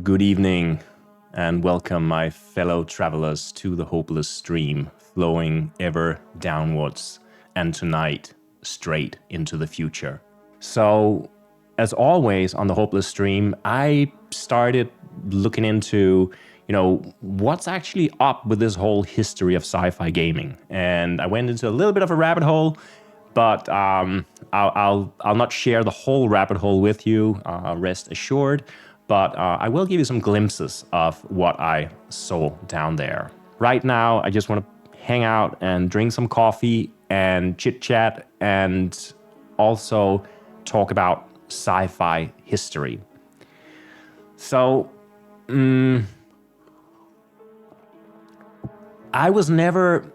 Good evening, and welcome, my fellow travelers, to the hopeless stream, flowing ever downwards, and tonight, straight into the future. So, as always on the hopeless stream, I started looking into, what's actually up with this whole history of sci-fi gaming, and I went into a little bit of a rabbit hole. But I'll not share the whole rabbit hole with you, rest assured. But I will give you some glimpses of what I saw down there. Right now, I just want to hang out and drink some coffee and chit chat and also talk about sci-fi history. So, I was never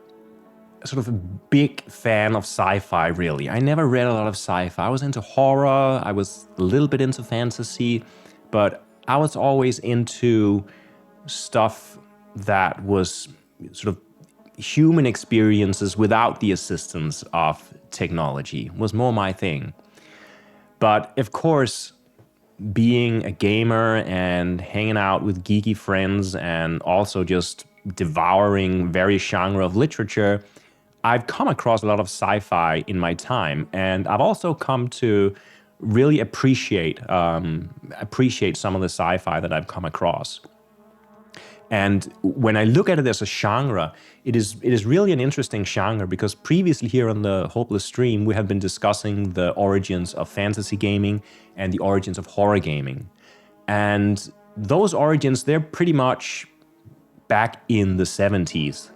sort of a big fan of sci-fi, really. I never read a lot of sci-fi. I was into horror, I was a little bit into fantasy, but I was always into stuff that was sort of human experiences without the assistance of technology, was more my thing. But of course, being a gamer and hanging out with geeky friends and also just devouring various genre of literature, I've come across a lot of sci-fi in my time, and I've also come to really appreciate some of the sci-fi that I've come across. And when I look at it as a genre, it is really an interesting genre, because previously here on the Hopeless Stream, we have been discussing the origins of fantasy gaming and the origins of horror gaming. And those origins, they're pretty much back in the 70s.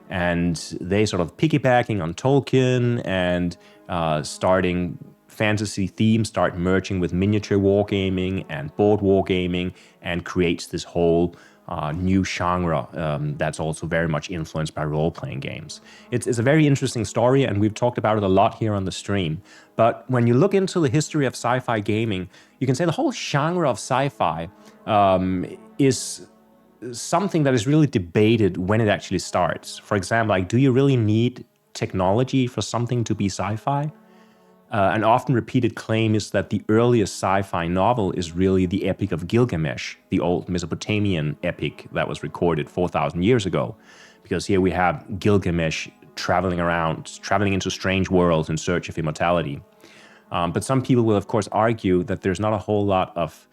And they sort of piggybacking on Tolkien and starting fantasy themes, start merging with miniature wargaming and board wargaming, and creates this whole new genre that's also very much influenced by role-playing games. It's a very interesting story, and we've talked about it a lot here on the stream. But when you look into the history of sci-fi gaming, you can say the whole genre of sci-fi is something that is really debated when it actually starts. For example, like, do you really need technology for something to be sci-fi? An often repeated claim is that the earliest sci-fi novel is really the Epic of Gilgamesh, the old Mesopotamian epic that was recorded 4,000 years ago. Because here we have Gilgamesh traveling into strange worlds in search of immortality. But some people will, of course, argue that there's not a whole lot of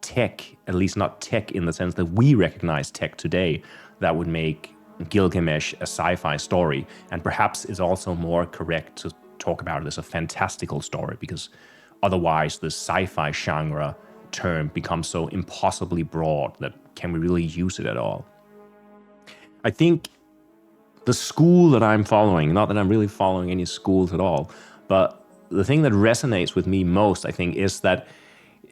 tech, at least not tech in the sense that we recognize tech today, that would make Gilgamesh a sci-fi story. And perhaps it's also more correct to talk about it as a fantastical story, because otherwise the sci-fi genre term becomes so impossibly broad that can we really use it at all? I think the school that I'm following, not that I'm really following any schools at all, but the thing that resonates with me most, I think, is that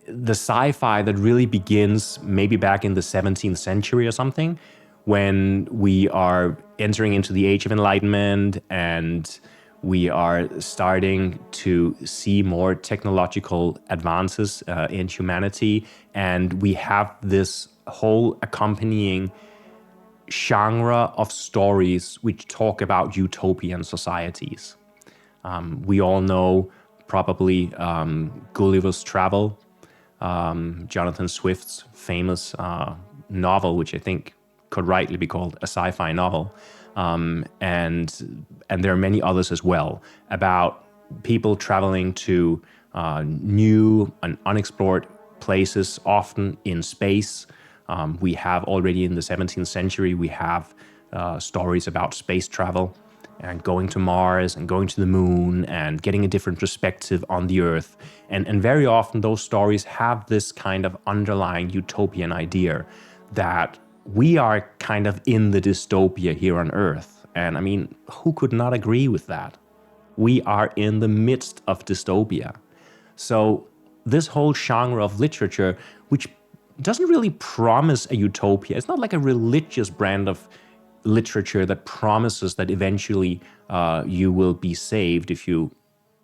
the sci-fi that really begins maybe back in the 17th century or something, when we are entering into the Age of Enlightenment and we are starting to see more technological advances in humanity, and we have this whole accompanying genre of stories which talk about utopian societies. We all know probably Gulliver's Travel, Jonathan Swift's famous novel, which I think could rightly be called a sci-fi novel. And there are many others as well, about people traveling to new and unexplored places, often in space. We have already in the 17th century, we have stories about space travel and going to Mars and going to the moon and getting a different perspective on the Earth. And very often those stories have this kind of underlying utopian idea that we are kind of in the dystopia here on Earth. And I mean, who could not agree with that? We are in the midst of dystopia. So this whole genre of literature, which doesn't really promise a utopia, it's not like a religious brand of literature that promises that eventually you will be saved if you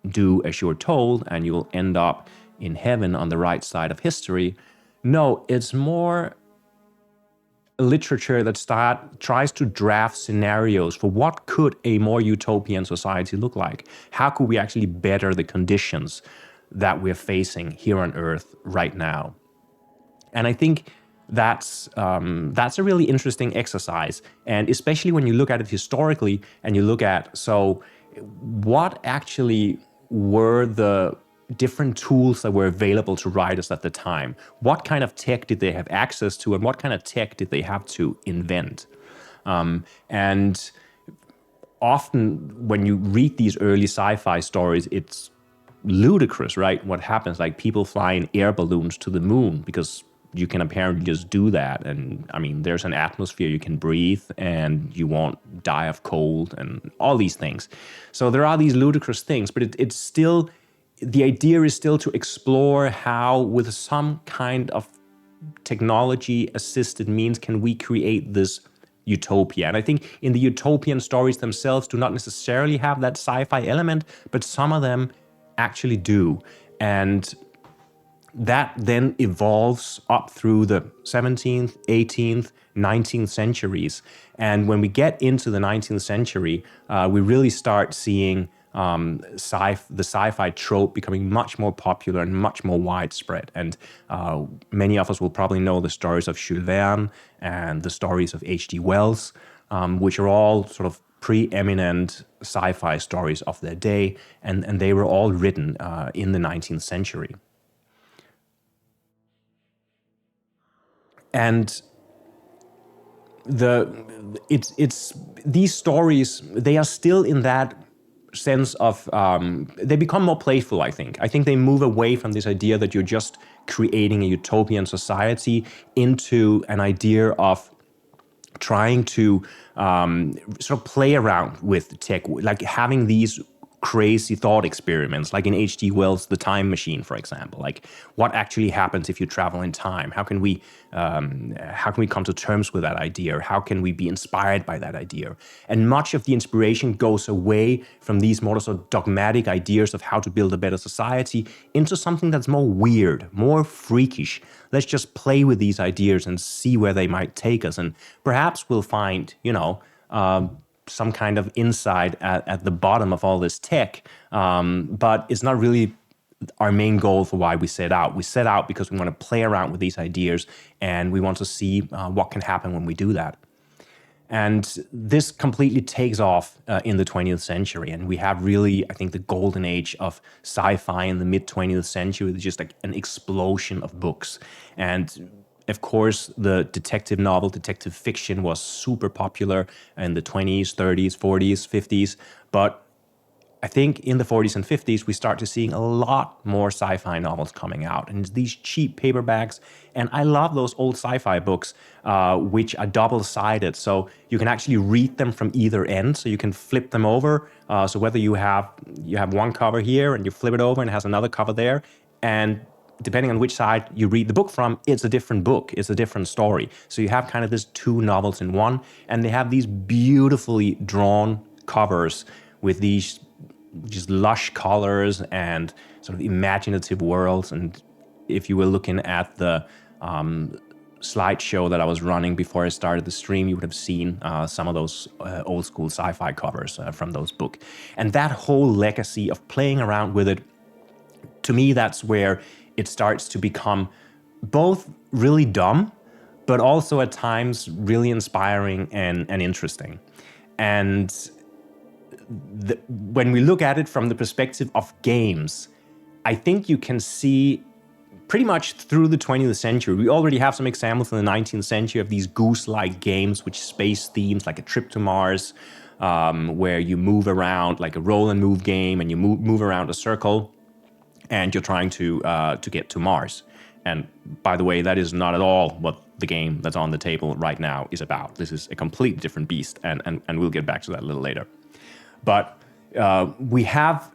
do as you're told and you will end up in heaven on the right side of history. No, it's more literature that tries to draft scenarios for what could a more utopian society look like. How could we actually better the conditions that we're facing here on Earth right now? And I think that's a really interesting exercise. And especially when you look at it historically and you look at, so what actually were the different tools that were available to writers at the time? What kind of tech did they have access to, and what kind of tech did they have to invent? And often when you read these early sci-fi stories, it's ludicrous, right? What happens, like people fly in air balloons to the moon because you can apparently just do that. And I mean, there's an atmosphere you can breathe and you won't die of cold and all these things. So there are these ludicrous things, but it's still, the idea is still to explore how, with some kind of technology assisted means, can we create this utopia. And I think in the utopian stories themselves do not necessarily have that sci-fi element, but some of them actually do. And that then evolves up through the 17th, 18th, 19th centuries. And when we get into the 19th century, we really start seeing the sci-fi trope becoming much more popular and much more widespread. And many of us will probably know the stories of Jules Verne and the stories of H.G. Wells, which are all sort of preeminent sci-fi stories of their day, and they were all written in the 19th century. And it's these stories, they are still in that sense of they become more playful. I think they move away from this idea that you're just creating a utopian society into an idea of trying to sort of play around with tech, like having these crazy thought experiments, like in H.G. Wells' The Time Machine, for example. Like, what actually happens if you travel in time? How can we come to terms with that idea? How can we be inspired by that idea? And much of the inspiration goes away from these more sort of dogmatic ideas of how to build a better society into something that's more weird, more freakish. Let's just play with these ideas and see where they might take us. And perhaps we'll find, some kind of insight at the bottom of all this tech, but it's not really our main goal for why we set out. We set out because we want to play around with these ideas and we want to see what can happen when we do that. And this completely takes off in the 20th century. And we have really, I think, the golden age of sci-fi in the mid-20th century. It's just like an explosion of books. And of course, the detective novel, detective fiction was super popular in the 20s, 30s, 40s, 50s. But I think in the 40s and 50s, we start to seeing a lot more sci-fi novels coming out. And these cheap paperbacks. And I love those old sci-fi books, which are double-sided. So you can actually read them from either end. So you can flip them over. So whether you have one cover here and you flip it over and it has another cover there. And depending on which side you read the book from, it's a different book, it's a different story. So you have kind of these two novels in one, and they have these beautifully drawn covers with these just lush colors and sort of imaginative worlds. And if you were looking at the slideshow that I was running before I started the stream, you would have seen some of those old school sci-fi covers from those books. And that whole legacy of playing around with it, to me, that's where it starts to become both really dumb, but also at times really inspiring and interesting. And when we look at it from the perspective of games, I think you can see pretty much through the 20th century. We already have some examples in the 19th century of these goose-like games with space themes, like a trip to Mars, where you move around, like a roll and move game, and you move around a circle, and you're trying to get to Mars. And by the way, that is not at all what the game that's on the table right now is about. This is a completely different beast, and we'll get back to that a little later. But we have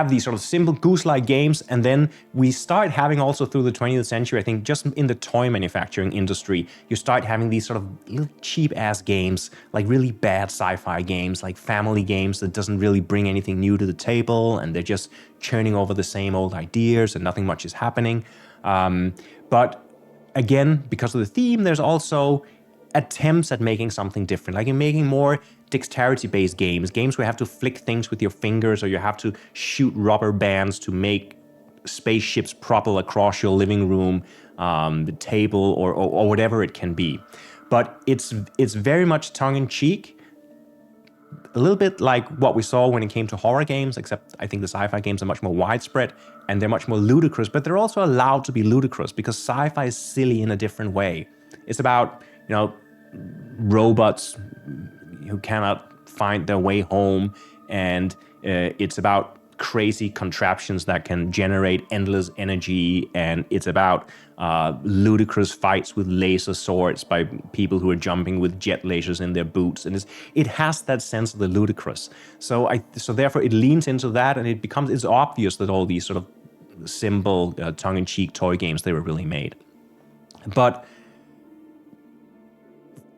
these sort of simple goose-like games, and then we start having also through the 20th century, I think just in the toy manufacturing industry, you start having these sort of little cheap-ass games, like really bad sci-fi games, like family games that doesn't really bring anything new to the table, and they're just churning over the same old ideas and nothing much is happening. But again, because of the theme, there's also attempts at making something different, like in making more dexterity-based games where you have to flick things with your fingers, or you have to shoot rubber bands to make spaceships propel across your living room, the table, or whatever it can be. But it's very much tongue-in-cheek, a little bit like what we saw when it came to horror games, except I think the sci-fi games are much more widespread and they're much more ludicrous, but they're also allowed to be ludicrous because sci-fi is silly in a different way. It's about, robots who cannot find their way home, and it's about crazy contraptions that can generate endless energy, and it's about ludicrous fights with laser swords by people who are jumping with jet lasers in their boots, and it has that sense of the ludicrous. So therefore it leans into that, and it's obvious that all these sort of simple tongue-in-cheek toy games, they were really made. But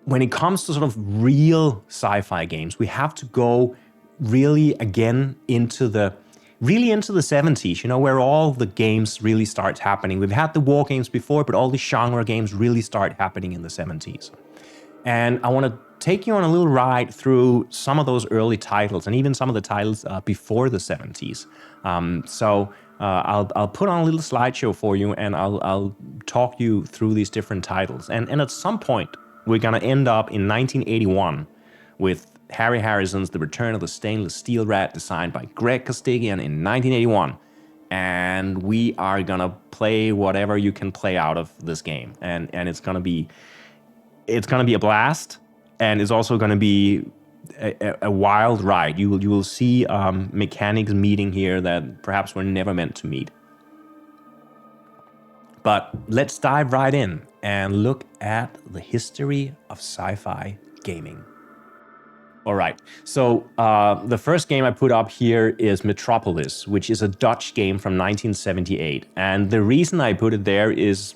when it comes to sort of real sci-fi games, we have to go really again into the 70s, where all the games really start happening. We've had the war games before, but all the genre games really start happening in the 70s. And I want to take you on a little ride through some of those early titles, and even some of the titles before the 70s. I'll put on a little slideshow for you, and I'll talk you through these different titles. And at some point, we're going to end up in 1981 with Harry Harrison's The Return of the Stainless Steel Rat, designed by Greg Costigian in 1981. And we are going to play whatever you can play out of this game. And it's going to be a blast. And it's also going to be a wild ride. You will see mechanics meeting here that perhaps were never meant to meet. But let's dive right in and look at the history of sci-fi gaming. All right, so the first game I put up here is Metropolis, which is a Dutch game from 1978. And the reason I put it there is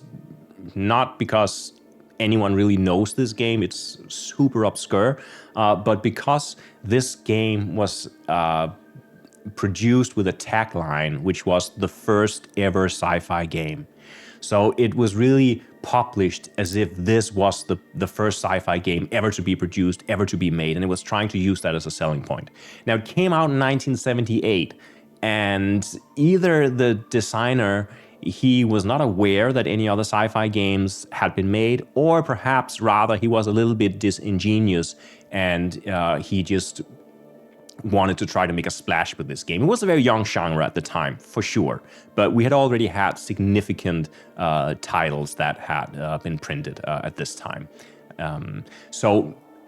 not because anyone really knows this game, it's super obscure, but because this game was produced with a tagline, which was the first ever sci-fi game. So it was really published as if this was the first sci-fi game ever to be produced, ever to be made, and it was trying to use that as a selling point. Now, it came out in 1978, and either the designer, he was not aware that any other sci-fi games had been made, or perhaps rather he was a little bit disingenuous, and he just wanted to try to make a splash with this game. It was a very young genre at the time, for sure, but we had already had significant titles that had been printed at this time. And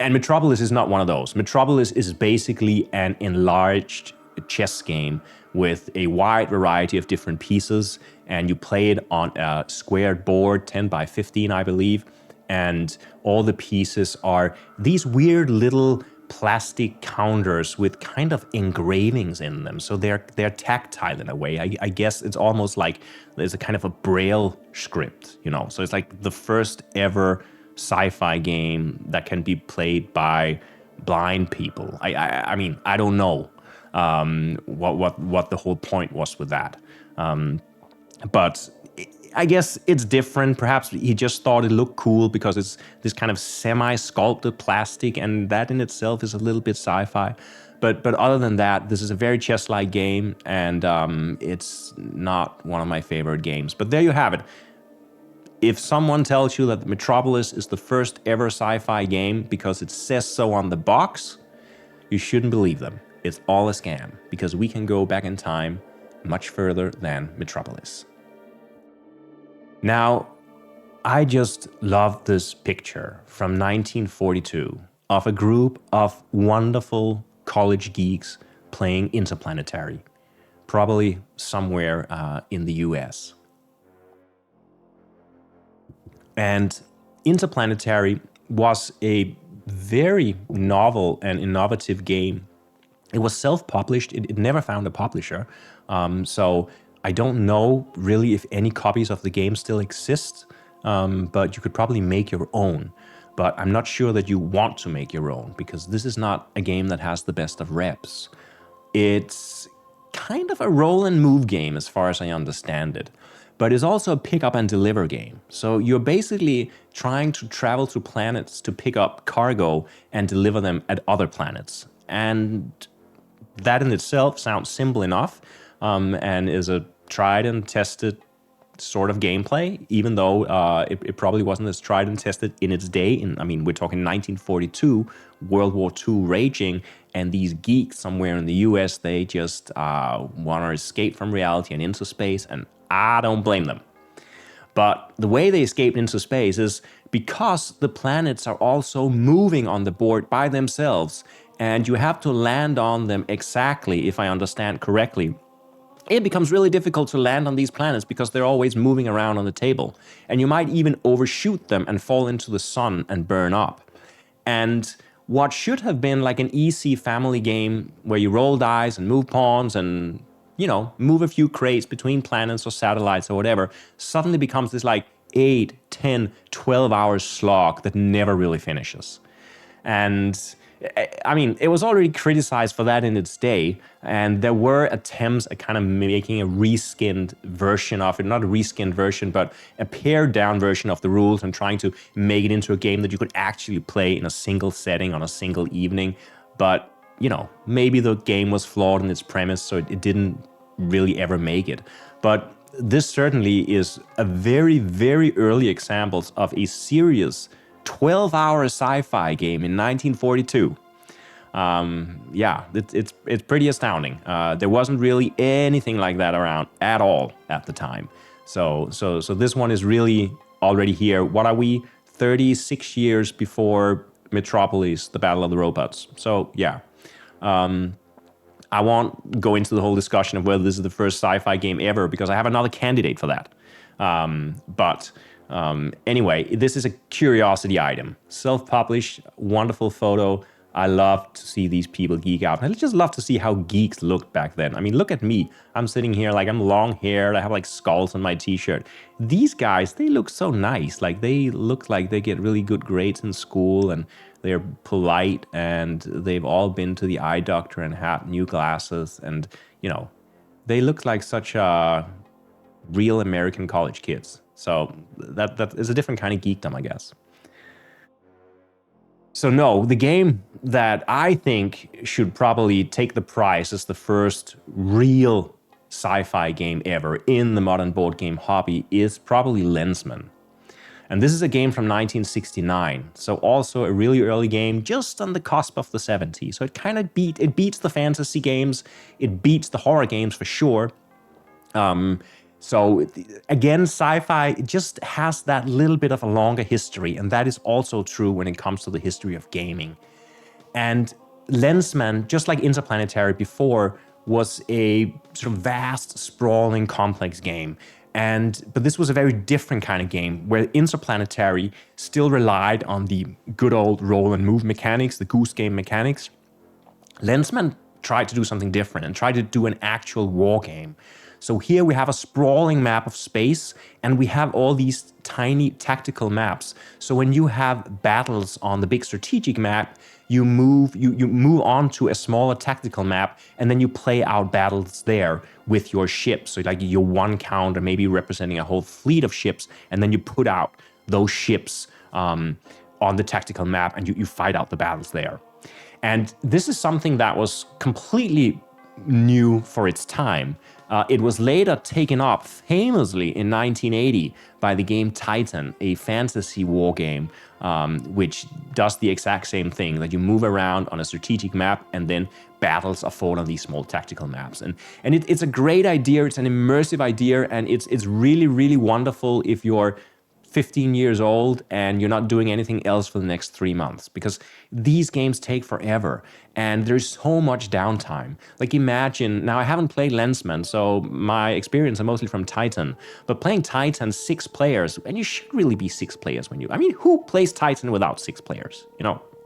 Metropolis is not one of those. Metropolis is basically an enlarged chess game with a wide variety of different pieces, and you play it on a squared board, 10 by 15, I believe, and all the pieces are these weird little plastic counters with kind of engravings in them. So they're tactile in a way. I guess it's almost like there's a kind of a braille script, So it's like the first ever sci-fi game that can be played by blind people. I mean, I don't know what the whole point was with that. But I guess it's different. Perhaps he just thought it looked cool because it's this kind of semi-sculpted plastic, and that in itself is a little bit sci-fi. But other than that, this is a very chess-like game, and it's not one of my favorite games. But there you have it. If someone tells you that Metropolis is the first ever sci-fi game because it says so on the box, you shouldn't believe them. It's all a scam, because we can go back in time much further than Metropolis. Now, I just love this picture from 1942 of a group of wonderful college geeks playing Interplanetary, probably somewhere in the US. And Interplanetary was a very novel and innovative game. It was self-published. It never found a publisher. So I don't know really if any copies of the game still exist, but you could probably make your own. But I'm not sure that you want to make your own, because this is not a game that has the best of reps. It's kind of a roll and move game as far as I understand it, but it's also a pick up and deliver game. So you're basically trying to travel to planets to pick up cargo and deliver them at other planets. And that in itself sounds simple enough, and is a tried and tested sort of gameplay, even though it probably wasn't as tried and tested in its day. I mean, we're talking 1942, World War II raging, and these geeks somewhere in the US, they just want to escape from reality and into space, and I don't blame them. But the way they escaped into space is because the planets are also moving on the board by themselves, and you have to land on them exactly, if I understand correctly. It becomes really difficult to land on these planets because they're always moving around on the table. And you might even overshoot them and fall into the sun and burn up. And what should have been like an easy family game where you roll dice and move pawns and, move a few crates between planets or satellites or whatever, suddenly becomes this like 8, 10, 12 hour slog that never really finishes. And I mean, it was already criticized for that in its day, and there were attempts at kind of making a reskinned version of it, not a reskinned version, but a pared down version of the rules and trying to make it into a game that you could actually play in a single setting on a single evening. But, maybe the game was flawed in its premise, so it didn't really ever make it. But this certainly is a very, very early examples of a serious 12-hour sci-fi game in 1942. It's pretty astounding. There wasn't really anything like that around at all at the time. So this one is really already here. What are we? 36 years before Metropolis, the Battle of the Robots. So yeah. I won't go into the whole discussion of whether this is the first sci-fi game ever, because I have another candidate for that. Anyway, this is a curiosity item. Self-published, wonderful photo. I love to see these people geek out. And I just love to see how geeks looked back then. I mean, look at me. I'm sitting here like I'm long-haired. I have like skulls on my t-shirt. These guys, they look so nice. Like they look like they get really good grades in school, and they're polite, and they've all been to the eye doctor and had new glasses. And, they look like such real American college kids. So that is a different kind of geekdom, I guess. So no, the game that I think should probably take the prize as the first real sci-fi game ever in the modern board game hobby is probably Lensman. And this is a game from 1969, so also a really early game, just on the cusp of the 70s. So it kind of beats the fantasy games, it beats the horror games for sure. So again, sci-fi just has that little bit of a longer history, and that is also true when it comes to the history of gaming. And Lensman, just like Interplanetary before, was a sort of vast, sprawling, complex game. But this was a very different kind of game, where Interplanetary still relied on the good old roll and move mechanics, the goose game mechanics. Lensman tried to do something different and tried to do an actual war game. So here we have a sprawling map of space, and we have all these tiny tactical maps. So when you have battles on the big strategic map, you move on to a smaller tactical map, and then you play out battles there with your ships. So like your one counter, maybe representing a whole fleet of ships, and then you put out those ships on the tactical map, and you fight out the battles there. And this is something that was completely new for its time. It was later taken up famously in 1980 by the game Titan, a fantasy war game, which does the exact same thing, that you move around on a strategic map and then battles are fought on these small tactical maps. And it's a great idea, it's an immersive idea, and it's really, really wonderful if you're 15 years old and you're not doing anything else for the next 3 months, because these games take forever and there's so much downtime. Like imagine, now I haven't played Lensman, so my experience is mostly from Titan, but playing Titan 6 players, and you should really be 6 players who plays Titan without 6 players?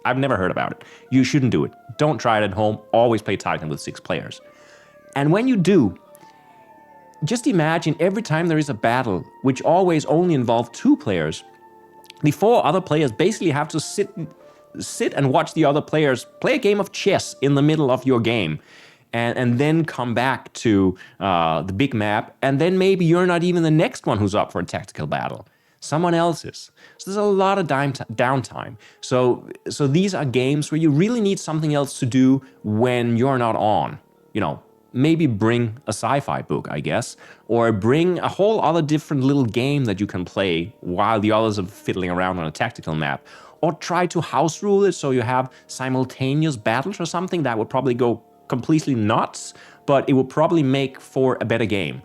I've never heard about it. You shouldn't do it. Don't try it at home. Always play Titan with 6 players. And when you do, just imagine every time there is a battle, which always only involves 2 players, the 4 other players basically have to sit and watch the other players play a game of chess in the middle of your game, and then come back to the big map, and then maybe you're not even the next one who's up for a tactical battle. Someone else is. So there's a lot of downtime. So these are games where you really need something else to do when you're not on. maybe bring a sci-fi book, I guess, or bring a whole other different little game that you can play while the others are fiddling around on a tactical map. Or try to house rule it so you have simultaneous battles or something. That would probably go completely nuts, but it will probably make for a better game.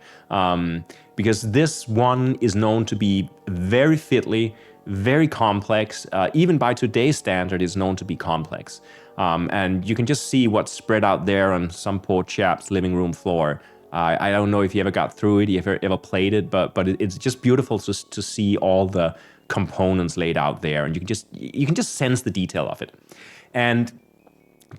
Because this one is known to be very fiddly, very complex. Even by today's standard, is known to be complex. And you can just see what's spread out there on some poor chap's living room floor. I don't know if you ever got through it, if you ever played it, but it's just beautiful to see all the components laid out there, and you can just sense the detail of it. And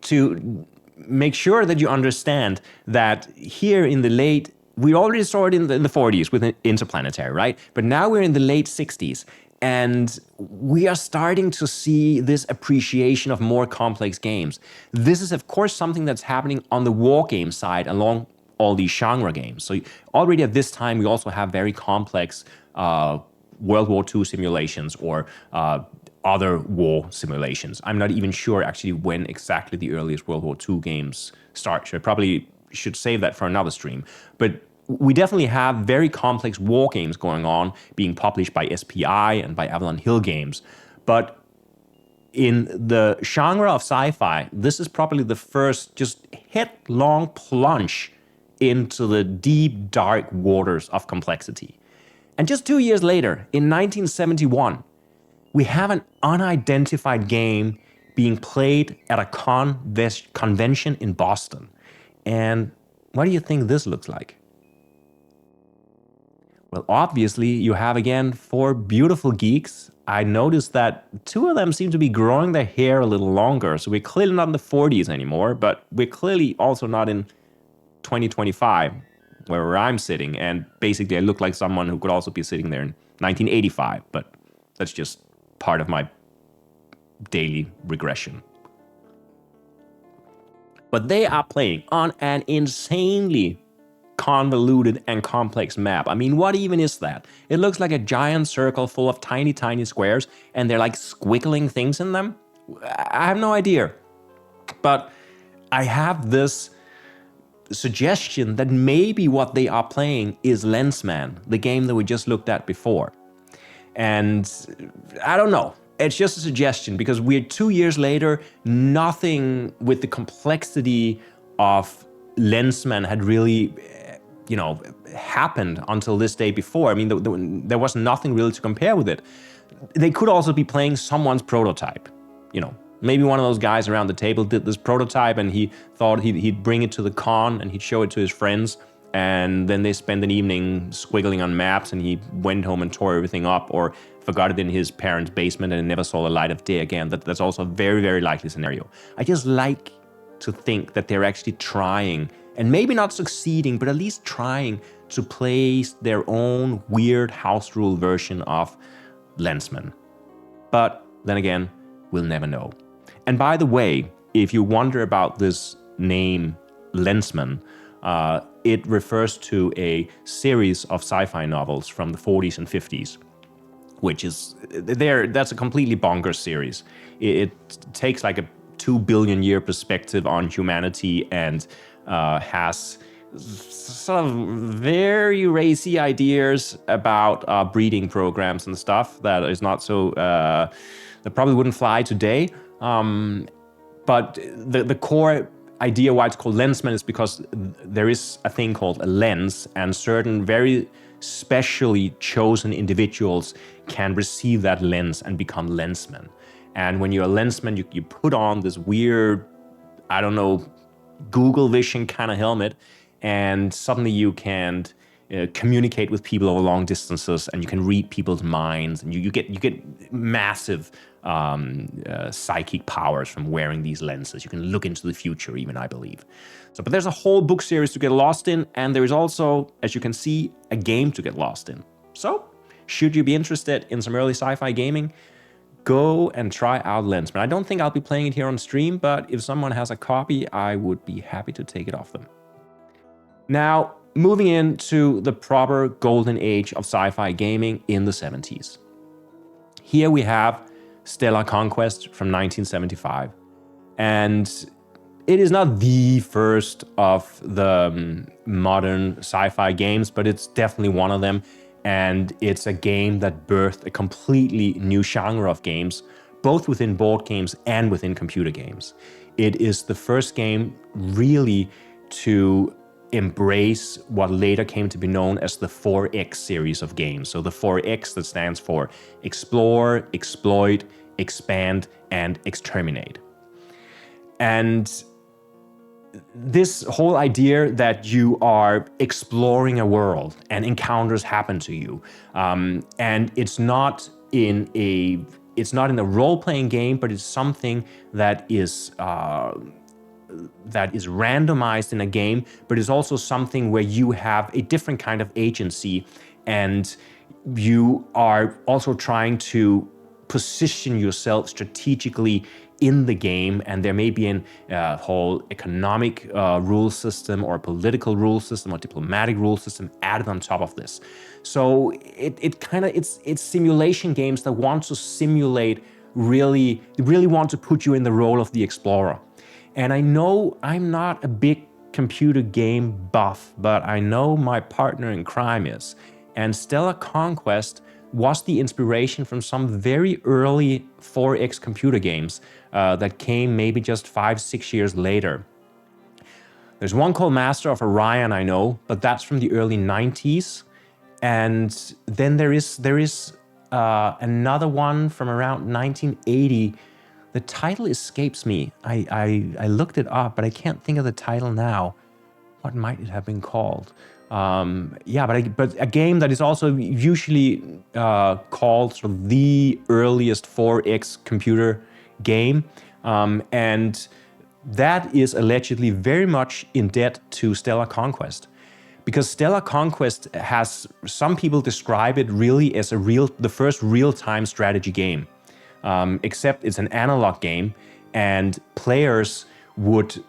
to make sure that you understand that here in the late, we already saw it in the 40s with Interplanetary, right? But now we're in the late 60s, and we are starting to see this appreciation of more complex games. This is, of course, something that's happening on the war game side along all these genre games. So already at this time, we also have very complex World War II simulations or other war simulations. I'm not even sure actually when exactly the earliest World War II games start. So I probably should save that for another stream. But we definitely have very complex war games going on, being published by SPI and by avalonhill games. But in the genre of sci-fi, this is probably the first just headlong plunge into the deep, dark waters of complexity. And just 2 years later, in 1971, we have an unidentified game being played at a convention in Boston. And what do you think this looks like? Well, obviously, you have, again, 4 beautiful geeks. I noticed that 2 of them seem to be growing their hair a little longer, so we're clearly not in the 40s anymore, but we're clearly also not in 2025, where I'm sitting, and basically I look like someone who could also be sitting there in 1985, but that's just part of my daily regression. But they are playing on an insanely convoluted and complex map. I mean, what even is that? It looks like a giant circle full of tiny, tiny squares, and they're like squiggling things in them. I have no idea. But I have this suggestion that maybe what they are playing is Lensman, the game that we just looked at before. And I don't know. It's just a suggestion, because we're 2 years later, nothing with the complexity of Lensman had really, happened until this day before. I mean, there was nothing really to compare with it. They could also be playing someone's prototype. Maybe one of those guys around the table did this prototype and he thought he'd bring it to the con and he'd show it to his friends. And then they spent an evening squiggling on maps, and he went home and tore everything up, or forgot it in his parents' basement and never saw the light of day again. That's also a very, very likely scenario. I just like to think that they're actually trying, and maybe not succeeding, but at least trying to place their own weird house rule version of Lensman. But then again, we'll never know. And by the way, if you wonder about this name, Lensman, it refers to a series of sci-fi novels from the 40s and 50s, which is that's a completely bonkers series. It takes like a 2 billion year perspective on humanity and has sort of very racy ideas about breeding programs and stuff that is not so that probably wouldn't fly today. But the core idea why it's called Lensman is because there is a thing called a lens, and certain very specially chosen individuals can receive that lens and become lensmen. And when you're a lensman, you put on this weird, I don't know, Google vision kind of helmet, and suddenly you can communicate with people over long distances, and you can read people's minds, and you get massive psychic powers from wearing these lenses. You can look into the future even, I believe. But there's a whole book series to get lost in, and there is also, as you can see, a game to get lost in. So, should you be interested in some early sci-fi gaming, go and try out Lensman. I don't think I'll be playing it here on stream, but if someone has a copy, I would be happy to take it off them. Now, moving into the proper golden age of sci-fi gaming in the 70s. Here we have Stellar Conquest from 1975. And it is not the first of the modern sci-fi games, but it's definitely one of them. And it's a game that birthed a completely new genre of games, both within board games and within computer games. It is the first game really to embrace what later came to be known as the 4X series of games. So the 4X, that stands for explore, exploit, expand, and exterminate. And this whole idea that you are exploring a world and encounters happen to you, and it's not in a role-playing game, but it's something that is randomized in a game, but it's also something where you have a different kind of agency, and you are also trying to position yourself strategically in the game, and there may be a whole economic rule system or a political rule system or diplomatic rule system added on top of this. So it's simulation games that want to simulate, really want to put you in the role of the explorer. And I know I'm not a big computer game buff, but I know my partner in crime is. And Stellar Conquest was the inspiration from some very early 4X computer games that came maybe just 5-6 years later. There's one called Master of Orion, I know, but that's from the early 90s. And then there is another one from around 1980. The title escapes me. I looked it up, but I can't think of the title now. What might it have been called? But a game that is also usually called sort of the earliest 4X computer game, and that is allegedly very much in debt to Stellar Conquest, because Stellar Conquest has, some people describe it really as the first real-time strategy game, except it's an analog game, and players would,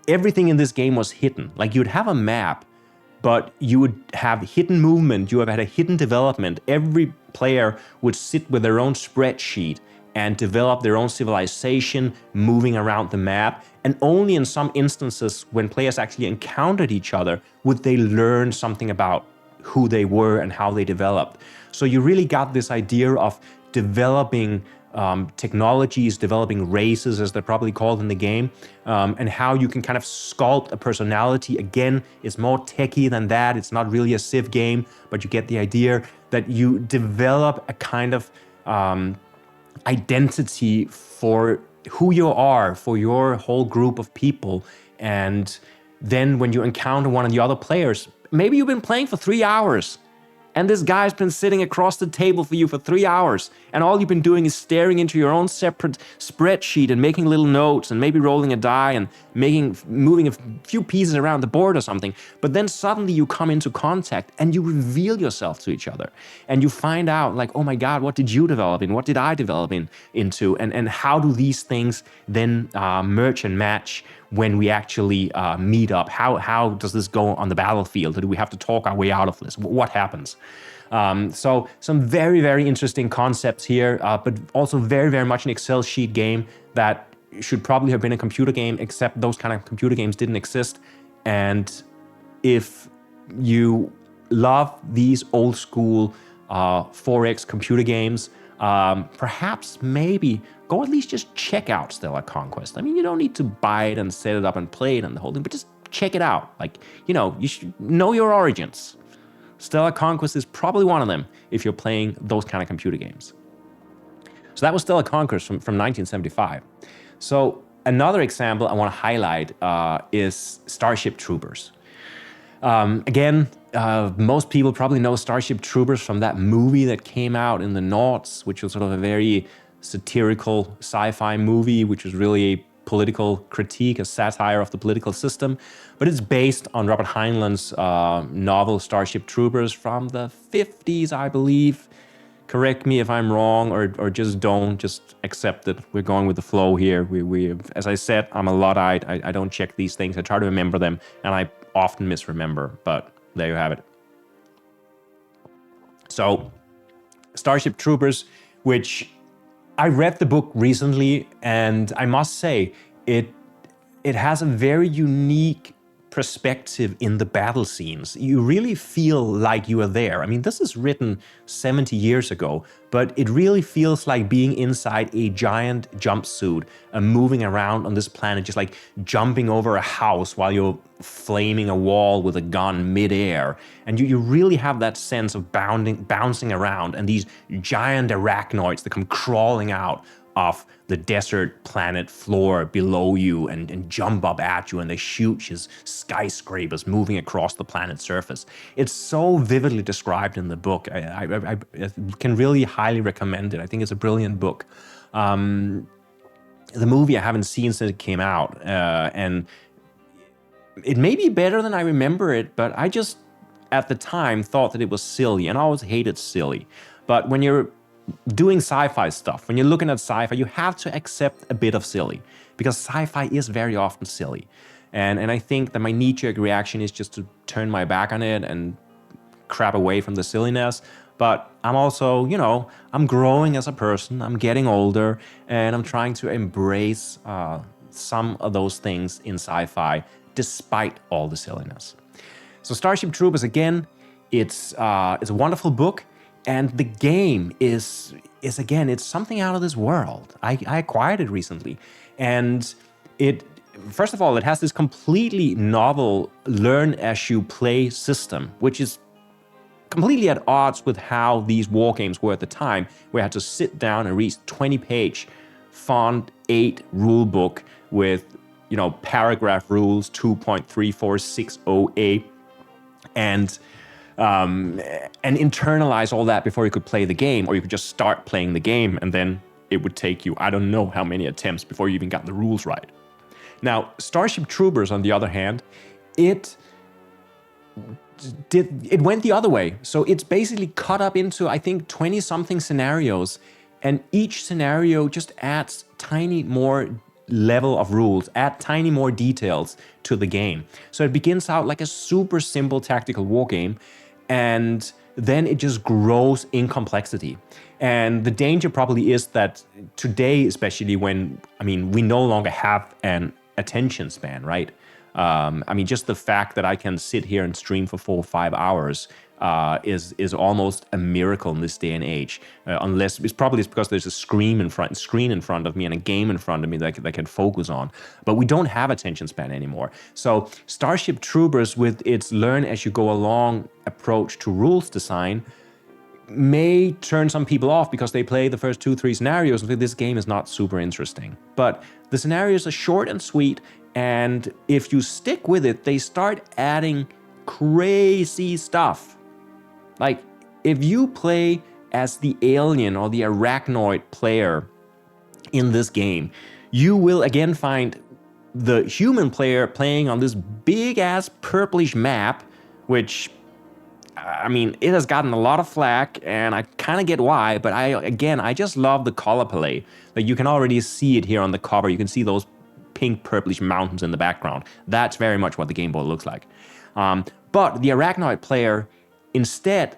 everything in this game was hidden. Like, you'd have a map, but you would have hidden movement, you have had a hidden development. Every player would sit with their own spreadsheet and develop their own civilization, moving around the map. And only in some instances, when players actually encountered each other, would they learn something about who they were and how they developed. So you really got this idea of developing technologies, developing races, as they're probably called in the game, and how you can kind of sculpt a personality. Again, it's more techie than that. It's not really a Civ game, but you get the idea that you develop a kind of identity for who you are, for your whole group of people. And then when you encounter one of the other players, maybe you've been playing for 3 hours, and this guy's been sitting across the table for you for 3 hours, and all you've been doing is staring into your own separate spreadsheet and making little notes and maybe rolling a die and moving a few pieces around the board or something. But then suddenly you come into contact and you reveal yourself to each other, and you find out, like, oh my God, what did you develop in? What did I develop into? And how do these things then merge and match when we actually meet up? How does this go on the battlefield? Do we have to talk our way out of this? What happens? So some very, very interesting concepts here, but also very, very much an Excel sheet game that should probably have been a computer game, except those kind of computer games didn't exist. And if you love these old school 4X computer games, perhaps maybe go at least just check out Stellar Conquest. I mean, you don't need to buy it and set it up and play it and the whole thing, but just check it out. Like, you should know your origins. Stellar Conquest is probably one of them if you're playing those kind of computer games. So that was Stellar Conquest from 1975. So another example I want to highlight is Starship Troopers. Again, most people probably know Starship Troopers from that movie that came out in the noughts, which was sort of a very satirical sci-fi movie, which was really a political critique, a satire of the political system. But it's based on Robert Heinlein's novel Starship Troopers from the 50s, I believe. Correct me if I'm wrong, or just accept it. We're going with the flow here. We as I said, I'm a Luddite. I don't check these things. I try to remember them, and I often misremember, but there you have it. So, Starship Troopers, which I read the book recently, and I must say, it it has a very unique perspective in the battle scenes. You really feel like you are there. I mean, this is written 70 years ago, but it really feels like being inside a giant jumpsuit and moving around on this planet, just like jumping over a house while you're flaming a wall with a gun midair. And you really have that sense of bouncing around, and these giant arachnoids that come crawling out of the desert planet floor below you and jump up at you, and they shoot his skyscrapers moving across the planet's surface. It's so vividly described in the book. I can really highly recommend it. I think it's a brilliant book. The movie I haven't seen since it came out, and it may be better than I remember it, but I just, at the time, thought that it was silly, and I always hated silly. But when you're doing sci-fi stuff, when you're looking at sci-fi, you have to accept a bit of silly, because sci-fi is very often silly. And I think that my knee-jerk reaction is just to turn my back on it and crap away from the silliness. But I'm also, I'm growing as a person, I'm getting older, and I'm trying to embrace some of those things in sci-fi, despite all the silliness. So Starship Troopers, again, it's a wonderful book. And the game is again, it's something out of this world. I acquired it recently. And first of all, it has this completely novel learn as you play system, which is completely at odds with how these war games were at the time, where I had to sit down and read 20-page font 8 rule book with, paragraph rules 2.3460A and internalize all that before you could play the game, or you could just start playing the game and then it would take you, I don't know how many attempts before you even got the rules right. Now, Starship Troopers, on the other hand, it went the other way. So it's basically cut up into, I think, 20-something scenarios, and each scenario just adds tiny more level of rules, add tiny more details to the game. So it begins out like a super simple tactical war game, and then it just grows in complexity. And the danger probably is that today, especially when, we no longer have an attention span, right? Just the fact that I can sit here and stream for 4 or 5 hours is almost a miracle in this day and age. Unless it's probably because there's a screen in front of me and a game in front of me that I can focus on. But we don't have attention span anymore. So Starship Troopers, with its learn as you go along approach to rules design, may turn some people off because they play the first 2-3 scenarios and think this game is not super interesting. But the scenarios are short and sweet, and if you stick with it, they start adding crazy stuff. Like, if you play as the alien or the arachnoid player in this game, you will again find the human player playing on this big-ass purplish map, which, it has gotten a lot of flack, and I kind of get why, but I just love the color palette. Like, you can already see it here on the cover. You can see those pink purplish mountains in the background. That's very much what the game board looks like. But the arachnoid player instead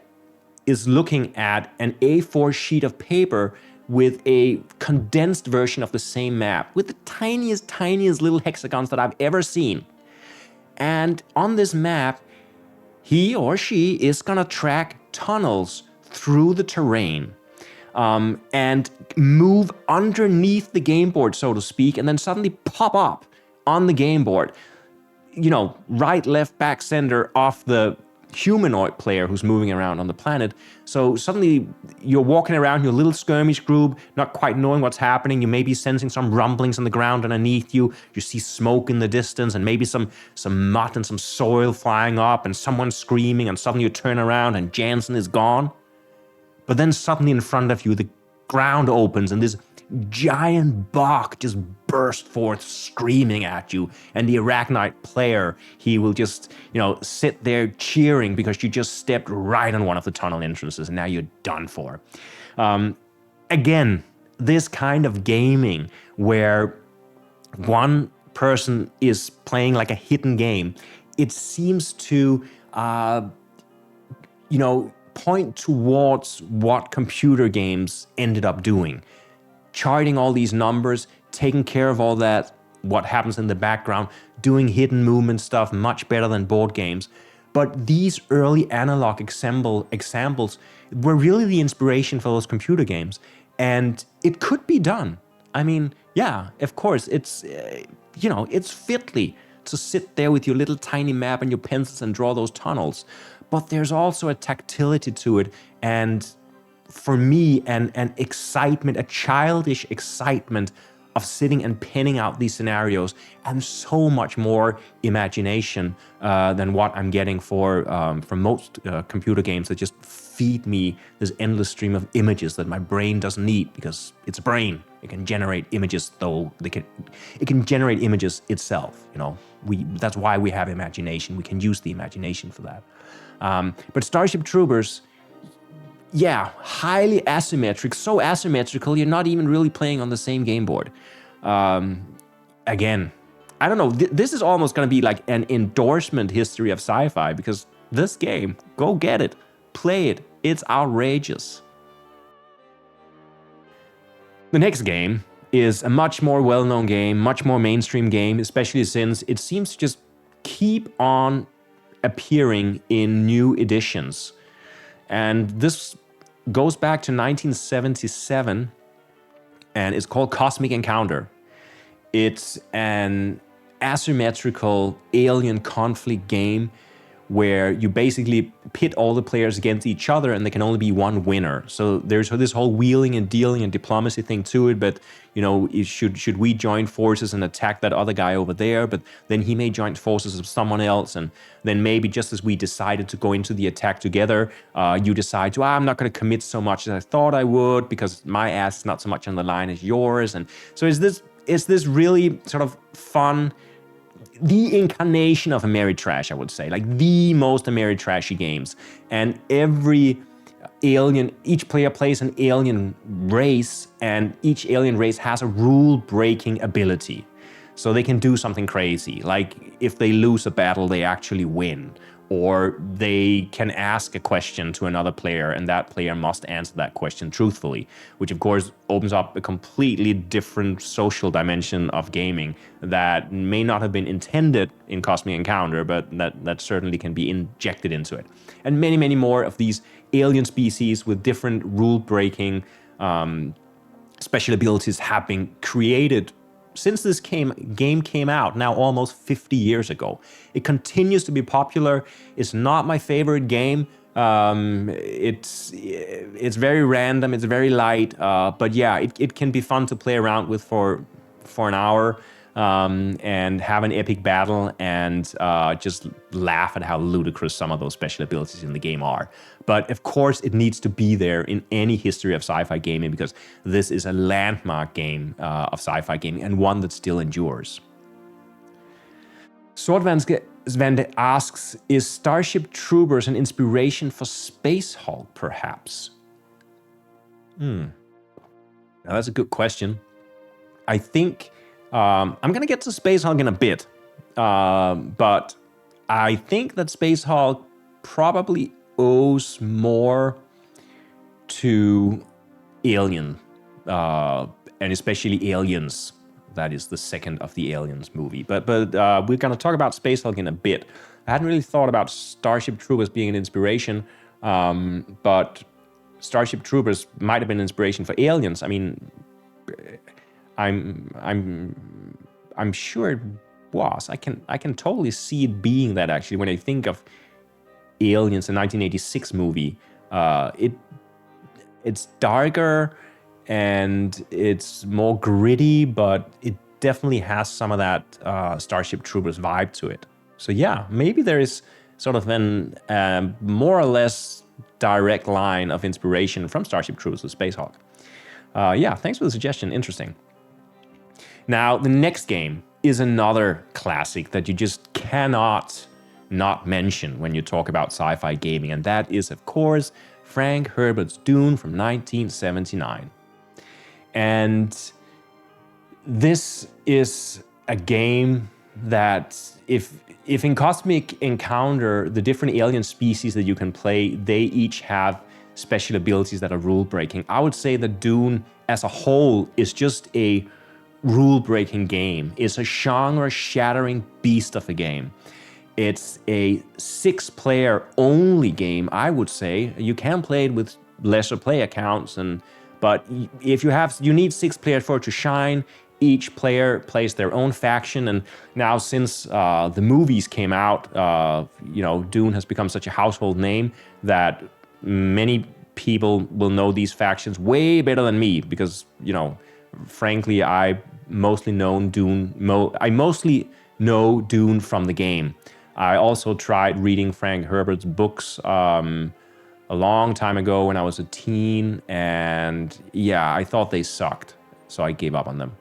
is looking at an A4 sheet of paper with a condensed version of the same map, with the tiniest little hexagons that I've ever seen. And on this map, he or she is gonna track tunnels through the terrain, and move underneath the game board, so to speak, and then suddenly pop up on the game board, right, left, back, center of the humanoid player who's moving around on the planet. So suddenly you're walking around your little skirmish group, not quite knowing what's happening. You may be sensing some rumblings on the ground underneath you. You see smoke in the distance and maybe some mud and some soil flying up and someone screaming, and suddenly you turn around and Jansen is gone. But then suddenly in front of you, the ground opens and this giant Bach just burst forth screaming at you, and the arachnoid player, he will just, sit there cheering because you just stepped right on one of the tunnel entrances and now you're done for. Again, this kind of gaming where one person is playing like a hidden game, it seems to, point towards what computer games ended up doing. Charting all these numbers, taking care of all that what happens in the background, doing hidden movement stuff much better than board games. But these early analog examples were really the inspiration for those computer games. And it could be done. I mean, yeah, of course, it's, it's fiddly to sit there with your little tiny map and your pencils and draw those tunnels. But there's also a tactility to it. And for me, an excitement, a childish excitement of sitting and penning out these scenarios, and so much more imagination than what I'm getting from most computer games that just feed me this endless stream of images that my brain doesn't need, because it's a brain. It can generate images, though it can generate images itself. That's why we have imagination. We can use the imagination for that. But Starship Troopers, yeah, highly asymmetric, so asymmetrical, you're not even really playing on the same game board. Again, I don't know, this is almost going to be like an endorsement history of sci-fi, because this game, go get it, play it, it's outrageous. The next game is a much more well-known game, much more mainstream game, especially since it seems to just keep on appearing in new editions. And this goes back to 1977, and it's called Cosmicencounter. It's an asymmetrical alien conflict game where you basically pit all the players against each other, and there can only be one winner. So there's this whole wheeling and dealing and diplomacy thing to it, but should we join forces and attack that other guy over there, but then he may join forces with someone else, and then maybe just as we decided to go into the attack together, you decide to, I'm not going to commit so much as I thought I would, because my ass is not so much on the line as yours. And so is this really sort of fun, the incarnation of Ameritrash, I would say, like the most Ameritrashy games. And each player plays an alien race, and each alien race has a rule-breaking ability. So they can do something crazy, like if they lose a battle, they actually win. Or they can ask a question to another player, and that player must answer that question truthfully, which of course opens up a completely different social dimension of gaming that may not have been intended in Cosmicencounter, but that certainly can be injected into it. And many, many more of these alien species with different rule-breaking special abilities have been created since this game came out, now almost 50 years ago. It continues to be popular. It's not my favorite game. It's very random, it's very light, but yeah, it can be fun to play around with for an hour, and have an epic battle, and just laugh at how ludicrous some of those special abilities in the game are. But of course, it needs to be there in any history of sci-fi gaming, because this is a landmark game of sci-fi gaming, and one that still endures. Swordvande asks, is Starship Troopers an inspiration for Spacehulk, perhaps? Now that's a good question. I think I'm going to get to Spacehulk in a bit, but I think that Spacehulk probably owes more to Alien, and especially Aliens. That is the second of the Aliens movie. But we're going to talk about Spacehulk in a bit. I hadn't really thought about Starship Troopers being an inspiration, but Starship Troopers might have been an inspiration for Aliens. I mean, I'm sure it was. I can totally see it being that, actually. When I think of Aliens, the 1986 movie, it's darker and it's more gritty, but it definitely has some of that Starship Troopers vibe to it. So yeah, maybe there is sort of an more or less direct line of inspiration from Starship Troopers with Spacehulk. Yeah, thanks for the suggestion. Interesting. Now, the next game is another classic that you just cannot not mention when you talk about sci-fi gaming, and that is, of course, Frank Herbert's Dune from 1979. And this is a game that, if in Cosmicencounter, the different alien species that you can play, they each have special abilities that are rule-breaking, I would say that Dune as a whole is just a rule-breaking game. It's a genre-shattering beast of a game. It's a 6-player only game, I would say. You can play it with lesser player counts, but if you need 6 players for it to shine. Each player plays their own faction, and now since the movies came out, Dune has become such a household name that many people will know these factions way better than me because, frankly, I mostly know Dune from the game. I also tried reading Frank Herbert's books a long time ago when I was a teen, and yeah, I thought they sucked, so I gave up on them.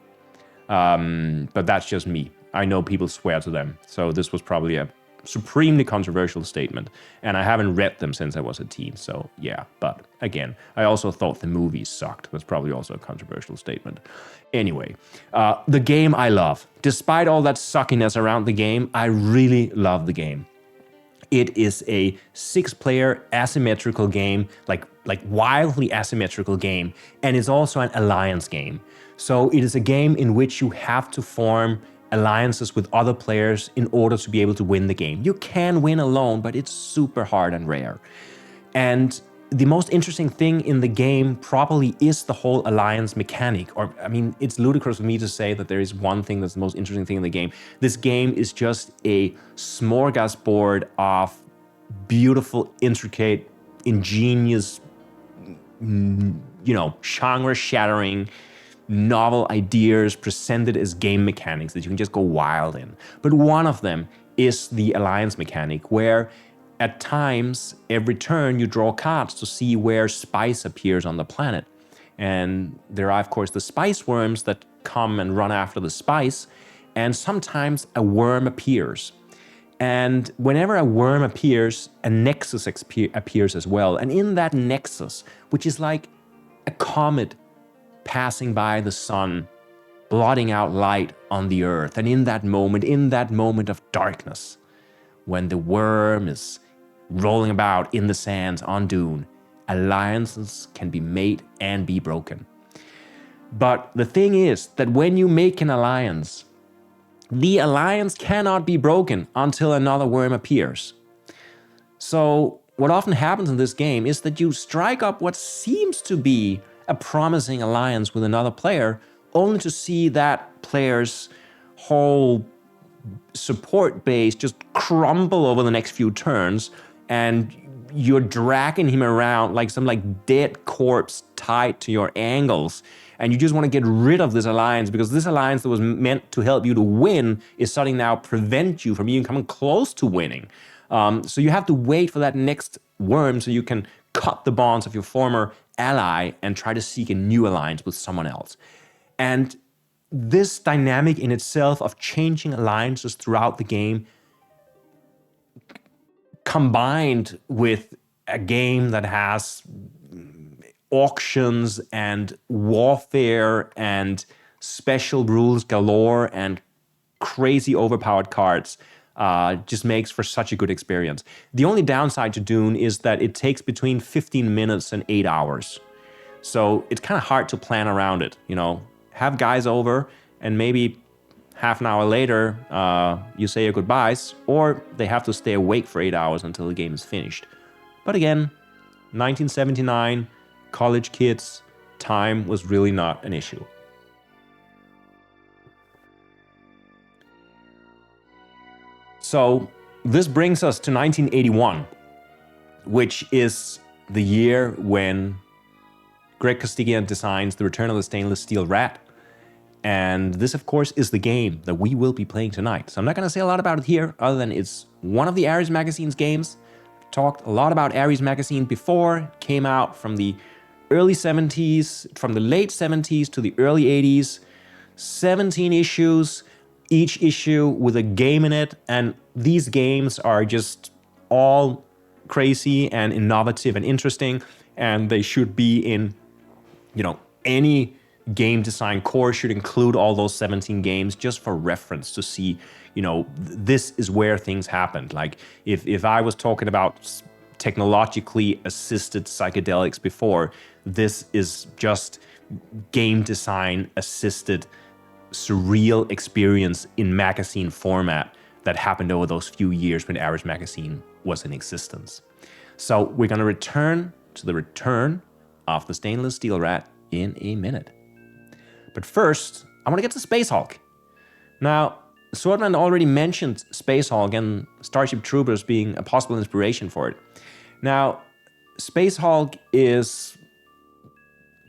But that's just me. I know people swear to them, so this was probably a supremely controversial statement, and I haven't read them since I was a teen, so yeah. But again, I also thought the movies sucked. That's probably also a controversial statement. Anyway, the game I love. Despite all that suckiness around the game, I really love the game. It is a 6-player asymmetrical game, like wildly asymmetrical game, and it's also an alliance game. So it is a game in which you have to form alliances with other players in order to be able to win the game. You can win alone, but it's super hard and rare. And the most interesting thing in the game probably is the whole alliance mechanic. It's ludicrous for me to say that there is one thing that's the most interesting thing in the game. This game is just a smorgasbord of beautiful, intricate, ingenious, genre-shattering, novel ideas presented as game mechanics that you can just go wild in. But one of them is the alliance mechanic, where at times, every turn, you draw cards to see where spice appears on the planet. And there are, of course, the spice worms that come and run after the spice, and sometimes a worm appears. And whenever a worm appears, a nexus appears as well. And in that nexus, which is like a comet passing by the sun, blotting out light on the earth, and in that moment of darkness, when the worm is rolling about in the sands on Dune, alliances can be made and be broken. But the thing is that when you make an alliance, the alliance cannot be broken until another worm appears. So what often happens in this game is that you strike up what seems to be a promising alliance with another player, only to see that player's whole support base just crumble over the next few turns, and you're dragging him around like some dead corpse tied to your ankles, and you just want to get rid of this alliance because this alliance that was meant to help you to win is suddenly now prevent you from even coming close to winning. So you have to wait for that next worm so you can cut the bonds of your former ally and try to seek a new alliance with someone else. And this dynamic in itself of changing alliances throughout the game, combined with a game that has auctions and warfare and special rules galore and crazy overpowered cards, just makes for such a good experience. The only downside to Dune is that it takes between 15 minutes and 8 hours. So it's kind of hard to plan around it, Have guys over, and maybe half an hour later, you say your goodbyes, or they have to stay awake for 8 hours until the game is finished. But again, 1979, college kids, time was really not an issue. So this brings us to 1981, which is the year when Greg Costikyan designs The Return of the Stainless Steel Rat. And this, of course, is the game that we will be playing tonight. So I'm not going to say a lot about it here, other than it's one of the Ares Magazine's games. I've talked a lot about Ares Magazine before. It came out from the early 70s, from the late 70s to the early 80s. 17 issues, each issue with a game in it. And these games are just all crazy and innovative and interesting. And they should be in, any game design course should include all those 17 games just for reference to see, this is where things happened. Like if I was talking about technologically assisted psychedelics before, this is just game design assisted surreal experience in magazine format that happened over those few years when Average Magazine was in existence. So we're going to return to the return of the stainless steel rat in a minute. But first, I want to get to Spacehulk. Now, Swordman already mentioned Spacehulk and Starship Troopers being a possible inspiration for it. Now, Spacehulk is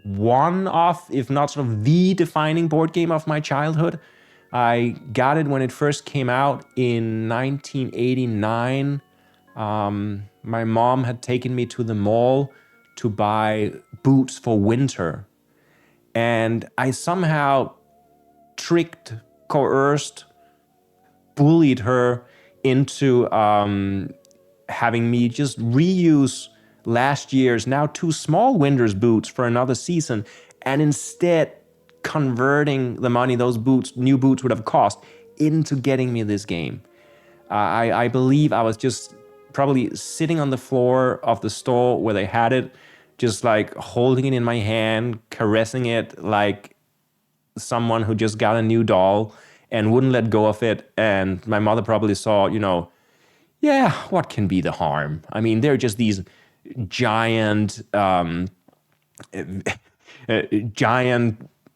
one of, if not sort of the defining board game of my childhood. I got it when it first came out in 1989. My mom had taken me to the mall to buy boots for winter. And I somehow tricked, coerced, bullied her into having me just reuse last year's now too small winter's boots for another season, and instead converting the money those new boots would have cost into getting me this game. I believe I was just probably sitting on the floor of the store where they had it, just like holding it in my hand, caressing it like someone who just got a new doll and wouldn't let go of it. And my mother probably saw, yeah, what can be the harm? I mean, they're just these giant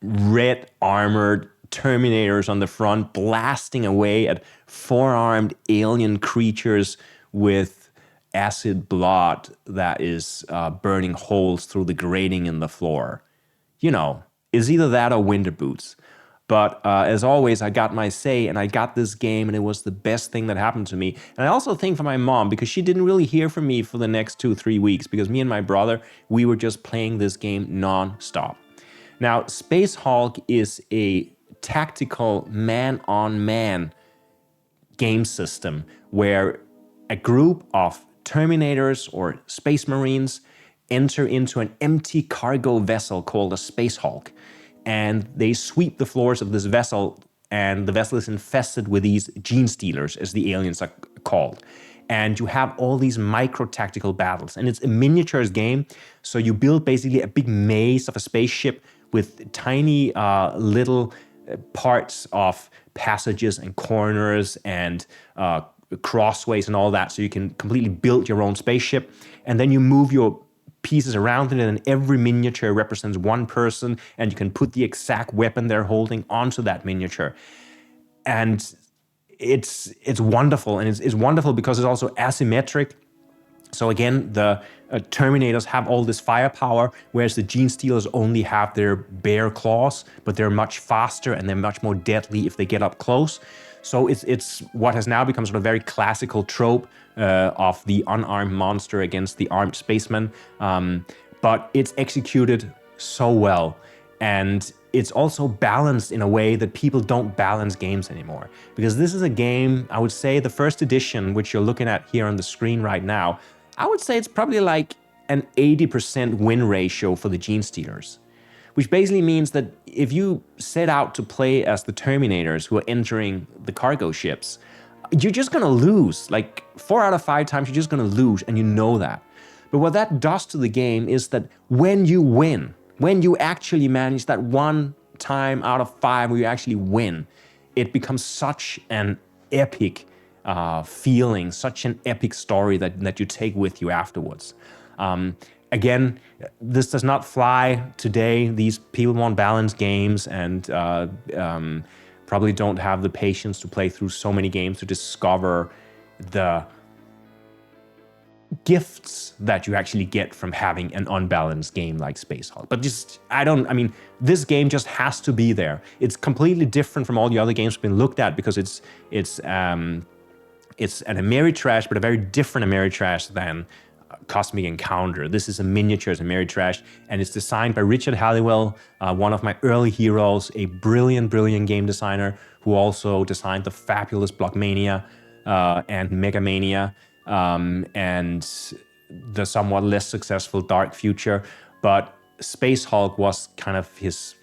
red armored Terminators on the front, blasting away at four-armed alien creatures with acid blood that is burning holes through the grating in the floor. It's either that or winter boots. But as always, I got my say, and I got this game, and it was the best thing that happened to me. And I also think for my mom, because she didn't really hear from me for the next 2-3 weeks, because me and my brother, we were just playing this game non-stop. Now, Spacehulk is a tactical man-on-man game system where a group of Terminators or Space Marines enter into an empty cargo vessel called a Spacehulk. And they sweep the floors of this vessel, and the vessel is infested with these gene stealers, as the aliens are called. And you have all these micro-tactical battles. And it's a miniatures game, so you build basically a big maze of a spaceship with tiny little parts of passages and corners and crossways and all that, so you can completely build your own spaceship. And then you move your pieces around it, and every miniature represents one person, and you can put the exact weapon they're holding onto that miniature. And it's wonderful, and it's wonderful because it's also asymmetric. So again, the Terminators have all this firepower, whereas the Gene Stealers only have their bare claws, but they're much faster and they're much more deadly if they get up close. So it's what has now become sort of a very classical trope of the unarmed monster against the armed spaceman. But it's executed so well. And it's also balanced in a way that people don't balance games anymore. Because this is a game, I would say the first edition, which you're looking at here on the screen right now, I would say it's probably like an 80% win ratio for the Gene Stealers. Which basically means that if you set out to play as the Terminators who are entering the cargo ships, you're just gonna lose. Like 4 out of 5 times, you're just gonna lose, and you know that. But what that does to the game is that when you win, when you actually manage that 1 time out of 5 where you actually win, it becomes such an epic feeling, such an epic story that you take with you afterwards. Again, this does not fly today. These people want balanced games and probably don't have the patience to play through so many games to discover the gifts that you actually get from having an unbalanced game like Spacehulk. But this game just has to be there. It's completely different from all the other games we've been looked at because it's an Ameritrash, but a very different Ameritrash than Cosmicencounter. This is a miniatures Ameritrash, and it's designed by Richard Halliwell, one of my early heroes, a brilliant game designer who also designed the fabulous Blockmania and Megamania, and the somewhat less successful Dark Future. But Spacehulk was kind of his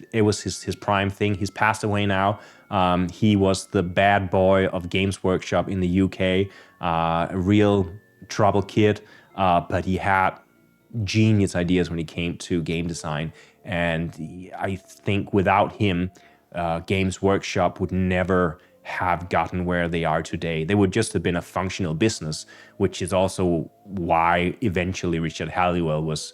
prime thing. He's passed away now. He was the bad boy of Games Workshop in the UK, a real trouble kid, but he had genius ideas when it came to game design. And I think without him, Games Workshop would never have gotten where they are today. They would just have been a functional business, which is also why eventually Richard Halliwell was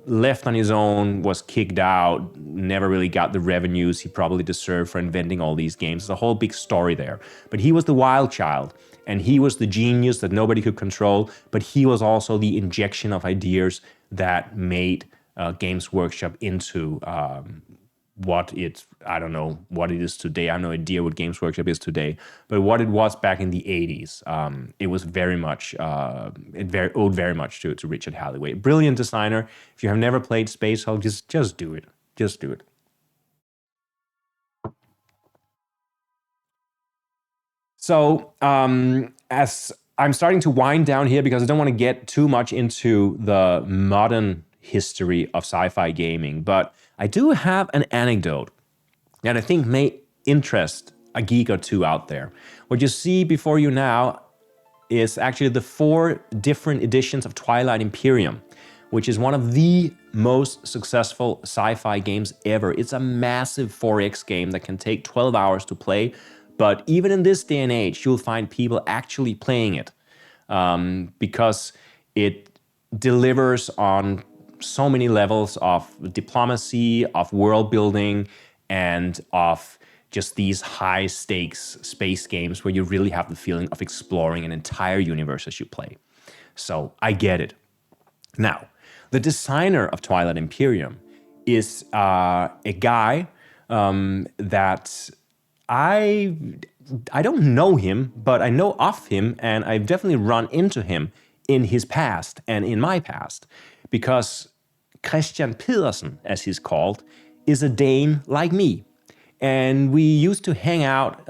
left on his own, was kicked out, never really got the revenues he probably deserved for inventing all these games. There's a whole big story there. But he was the wild child, and he was the genius that nobody could control, but he was also the injection of ideas that made Games Workshop into I don't know what it is today. I have no idea what Games Workshop is today, but what it was back in the 80s, it was very much, owed very much to Richard Halliwell. Brilliant designer. If you have never played Spacehulk, just do it. Just do it. So, as I'm starting to wind down here because I don't want to get too much into the modern history of sci-fi gaming, but I do have an anecdote that I think may interest a geek or two out there. What you see before you now is actually the 4 different editions of Twilight Imperium, which is one of the most successful sci-fi games ever. It's a massive 4X game that can take 12 hours to play, but even in this day and age, you'll find people actually playing it because it delivers on so many levels of diplomacy, of world building, and of just these high stakes space games where you really have the feeling of exploring an entire universe as you play. So I get it. Now, the designer of Twilight Imperium is a guy that I don't know him, but I know of him, and I've definitely run into him in his past and in my past, because Christian Petersen, as he's called, is a Dane like me. And we used to hang out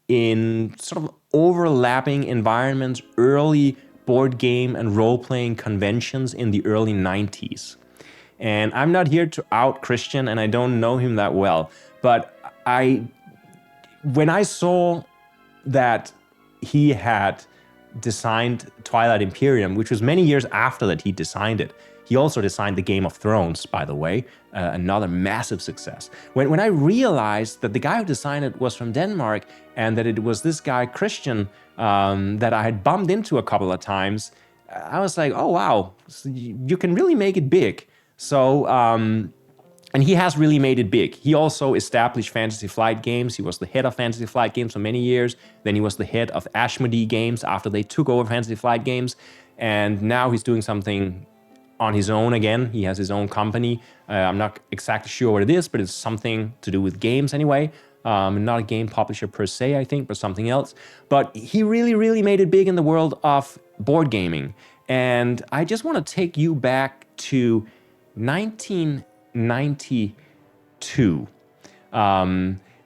in sort of overlapping environments, early board game and role-playing conventions in the early 90s. And I'm not here to out Christian, and I don't know him that well, but when I saw that he had designed Twilight Imperium, which was many years after that he designed it. He also designed the Game of Thrones, by the way, another massive success. When I realized that the guy who designed it was from Denmark and that it was this guy, Christian, that I had bumped into a couple of times, I was like, oh, wow, so you can really make it big. So, and he has really made it big. He also established Fantasy Flight Games. He was the head of Fantasy Flight Games for many years. Then he was the head of Asmodee Games after they took over Fantasy Flight Games. And now he's doing something on his own again. He has his own company. I'm not exactly sure what it is, but it's something to do with games anyway. Not a game publisher per se, I think, but something else. But he really, really made it big in the world of board gaming. And I just want to take you back to 1992,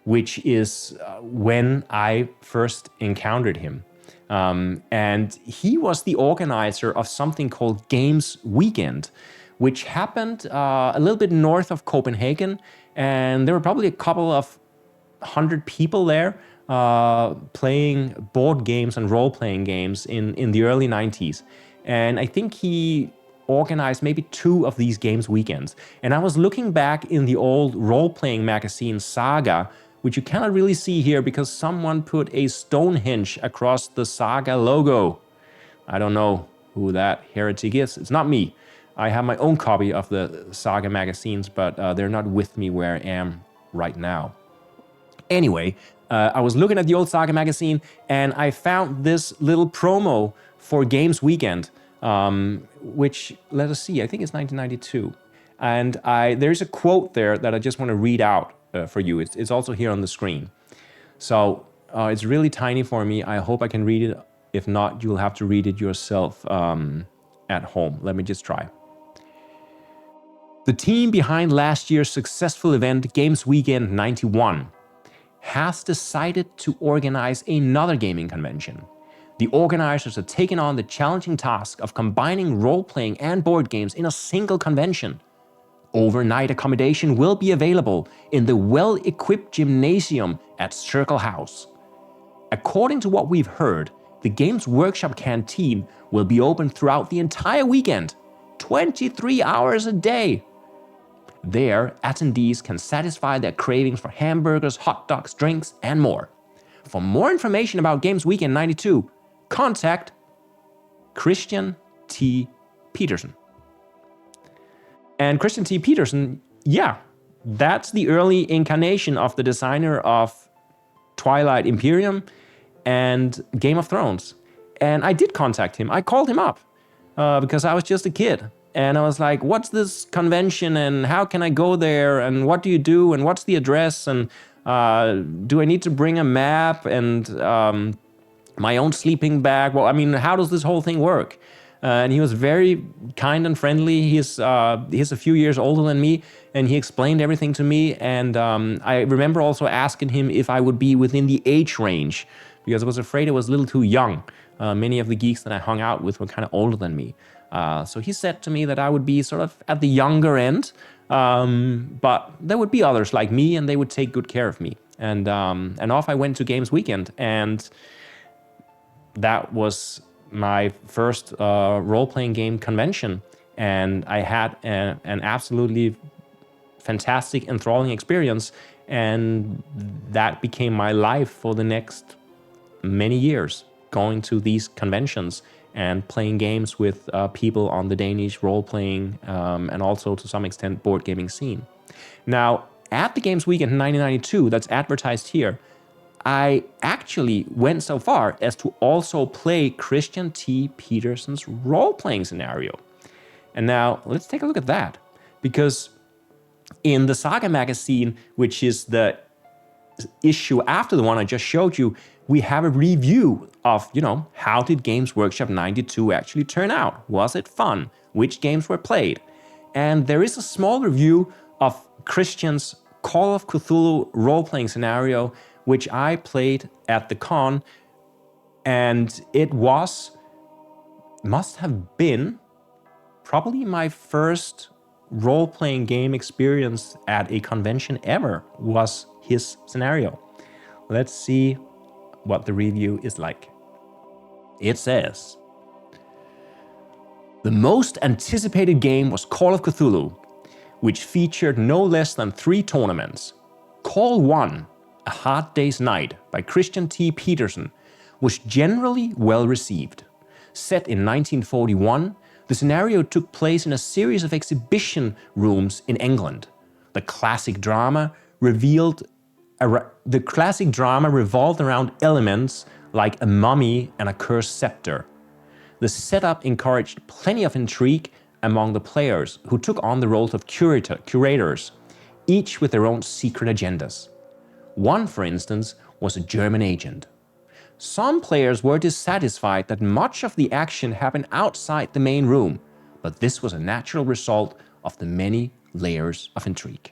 which is when I first encountered him. And he was the organizer of something called Games Weekend, which happened a little bit north of Copenhagen. And there were probably a couple of 100 people there playing board games and role-playing games in the early 90s. And I think he organized maybe 2 of these Games Weekends. And I was looking back in the old role-playing magazine Saga, which you cannot really see here because someone put a Stonehenge across the Saga logo. I don't know who that heretic is. It's not me. I have my own copy of the Saga magazines, but they're not with me where I am right now. Anyway, I was looking at the old Saga magazine and I found this little promo for Games Weekend, which, let us see, I think it's 1992. And there's a quote there that I just want to read out for you. It's also here on the screen. So it's really tiny for me. I hope I can read it. If not, you'll have to read it yourself at home. Let me just try. The team behind last year's successful event, Games Weekend 91, has decided to organize another gaming convention. The organizers have taken on the challenging task of combining role-playing and board games in a single convention. Overnight accommodation will be available in the well-equipped gymnasium at Circle House. According to what we've heard, the Games Workshop canteen will be open throughout the entire weekend, 23 hours a day. There, attendees can satisfy their cravings for hamburgers, hot dogs, drinks, and more. For more information about Games Weekend 92, contact Christian T. Petersen. And Christian T. Petersen, yeah, that's the early incarnation of the designer of Twilight Imperium and Game of Thrones. And I did contact him. I called him up because I was just a kid. And I was like, what's this convention and how can I go there and what do you do and what's the address and do I need to bring a map and my own sleeping bag? Well, I mean, how does this whole thing work? And he was very kind and friendly. He's a few years older than me, and he explained everything to me. And I remember also asking him if I would be within the age range, because I was afraid I was a little too young. Many of the geeks that I hung out with were kind of older than me. So he said to me that I would be sort of at the younger end, but there would be others like me, and they would take good care of me. And off I went to Games Weekend, and that was my first role-playing game convention, and I had an absolutely fantastic, enthralling experience, and that became my life for the next many years, going to these conventions and playing games with people on the Danish role-playing and also to some extent board gaming scene. Now, at the Games Weekend in 1992, that's advertised here, I actually went so far as to also play Christian T. Petersen's role-playing scenario. And now, let's take a look at that. Because in the Saga magazine, which is the issue after the one I just showed you, we have a review of, how did Games Workshop 92 actually turn out? Was it fun? Which games were played? And there is a small review of Christian's Call of Cthulhu role-playing scenario, which I played at the con, and it must have been probably my first role-playing game experience at a convention ever was his scenario. Let's see what the review is like. It says, the most anticipated game was Call of Cthulhu, which featured no less than 3 tournaments. Call 1, A Hard Day's Night by Christian T. Petersen, was generally well received. Set in 1941, the scenario took place in a series of exhibition rooms in England. The classic drama revolved around elements like a mummy and a cursed scepter. The setup encouraged plenty of intrigue among the players, who took on the roles of curators, each with their own secret agendas. One, for instance, was a German agent. Some players were dissatisfied that much of the action happened outside the main room, but this was a natural result of the many layers of intrigue.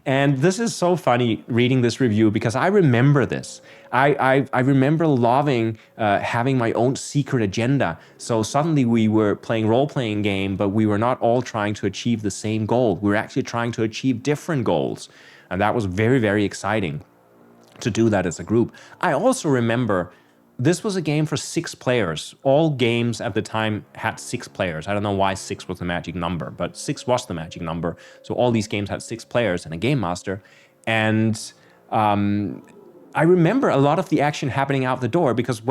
And this is so funny reading this review because I remember this. I remember loving having my own secret agenda. So suddenly we were playing role-playing game, but we were not all trying to achieve the same goal. We were actually trying to achieve different goals. And that was very, very exciting to do that as a group. I also remember this was a game for 6 players. All games at the time had 6 players. I don't know why 6 was the magic number, but 6 was the magic number. So all these games had 6 players and a game master. And I remember a lot of the action happening out the door because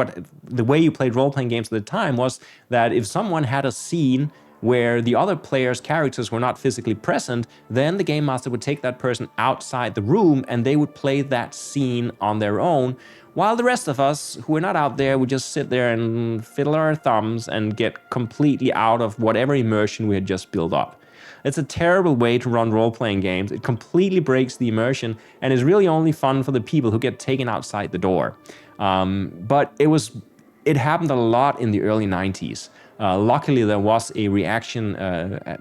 the way you played role-playing games at the time was that if someone had a scene where the other players' characters were not physically present, then the game master would take that person outside the room and they would play that scene on their own, while the rest of us who were not out there would just sit there and fiddle our thumbs and get completely out of whatever immersion we had just built up. It's a terrible way to run role-playing games. It completely breaks the immersion and is really only fun for the people who get taken outside the door. But it happened a lot in the early 90s. Luckily, there was a reaction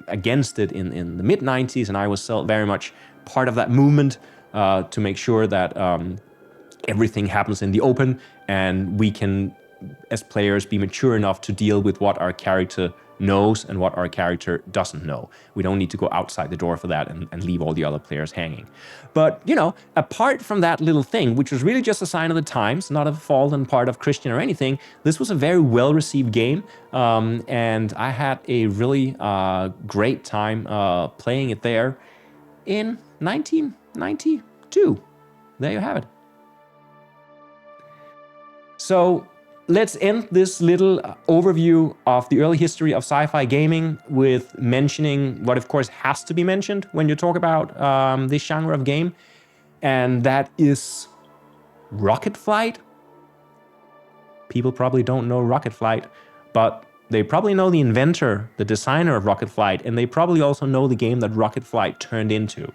against it in the mid-90s, and I was still very much part of that movement to make sure that everything happens in the open and we can, as players, be mature enough to deal with what our character knows and what our character doesn't know. We don't need to go outside the door for that and leave all the other players hanging. But, apart from that little thing, which was really just a sign of the times, not a fault on part of Christian or anything, this was a very well-received game, and I had a really great time playing it there. in 1992. There you have it. So let's end this little overview of the early history of sci-fi gaming with mentioning what of course has to be mentioned when you talk about this genre of game, and that is rocket flight. People probably don't know rocket flight, but they probably know the inventor, the designer of rocket flight, and they probably also know the game that rocket flight turned into.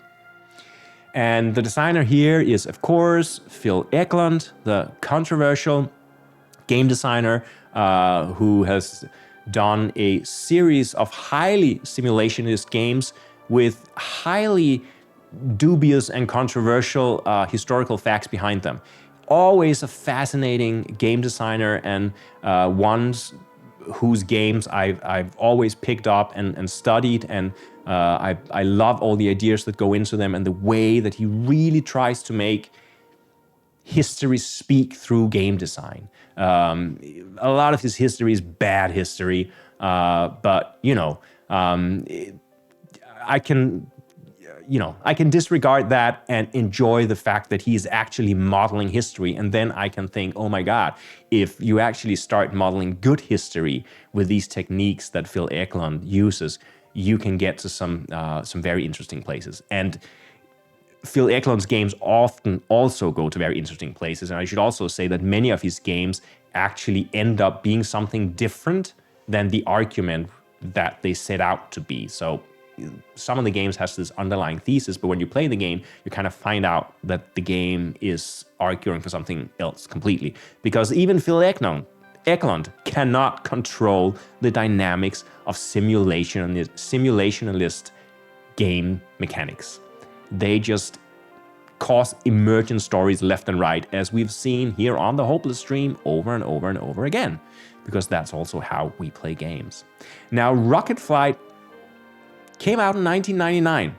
And the designer here is, of course, Phil Eklund, the controversial game designer who has done a series of highly simulationist games with highly dubious and controversial historical facts behind them. Always a fascinating game designer, and ones whose games I've always picked up and studied, and I love all the ideas that go into them and the way that he really tries to make history speak through game design. A lot of his history is bad history, but I can disregard that and enjoy the fact that he's actually modeling history. And then I can think, oh my God, if you actually start modeling good history with these techniques that Phil Eklund uses, you can get to some very interesting places. And Phil Eklund's games often also go to very interesting places. And I should also say that many of his games actually end up being something different than the argument that they set out to be. So some of the games has this underlying thesis, but when you play the game, you kind of find out that the game is arguing for something else completely. Because even Phil Eklund cannot control the dynamics of simulationalist game mechanics. They just cause emergent stories left and right, as we've seen here on the Hopeless stream over and over and over again, because that's also how we play games. Now, Rocket Flight came out in 1999,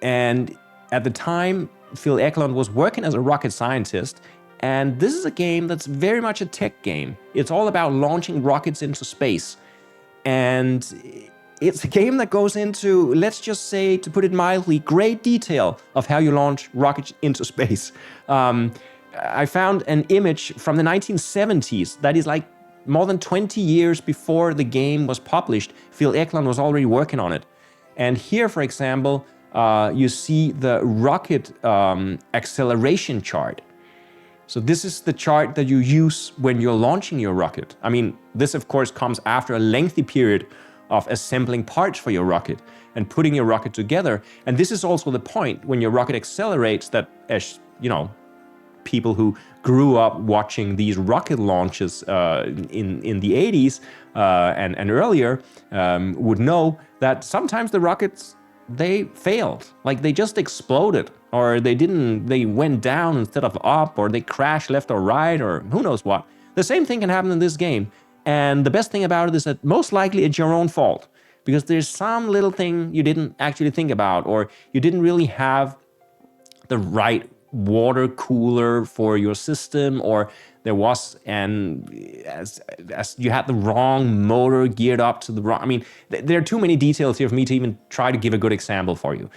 and at the time, Phil Eklund was working as a rocket scientist, and this is a game that's very much a tech game. It's all about launching rockets into space, and it's a game that goes into, let's just say, to put it mildly, great detail of how you launch rockets into space. I found an image from the 1970s that is like more than 20 years before the game was published. Phil Eklund was already working on it. And here, for example, you see the rocket acceleration chart. So this is the chart that you use when you're launching your rocket. I mean, this of course comes after a lengthy period of assembling parts for your rocket and putting your rocket together. And this is also the point when your rocket accelerates that, as you know, people who grew up watching these rocket launches in the 80s and earlier would know that sometimes the rockets, they failed. Like they just exploded, or they went down instead of up, or they crashed left or right, or who knows what. The same thing can happen in this game. And the best thing about it is that most likely it's your own fault, because there's some little thing you didn't actually think about, or you didn't really have the right water cooler for your system, or there was as you had the wrong motor geared up to the wrong. I mean, there are too many details here for me to even try to give a good example for you.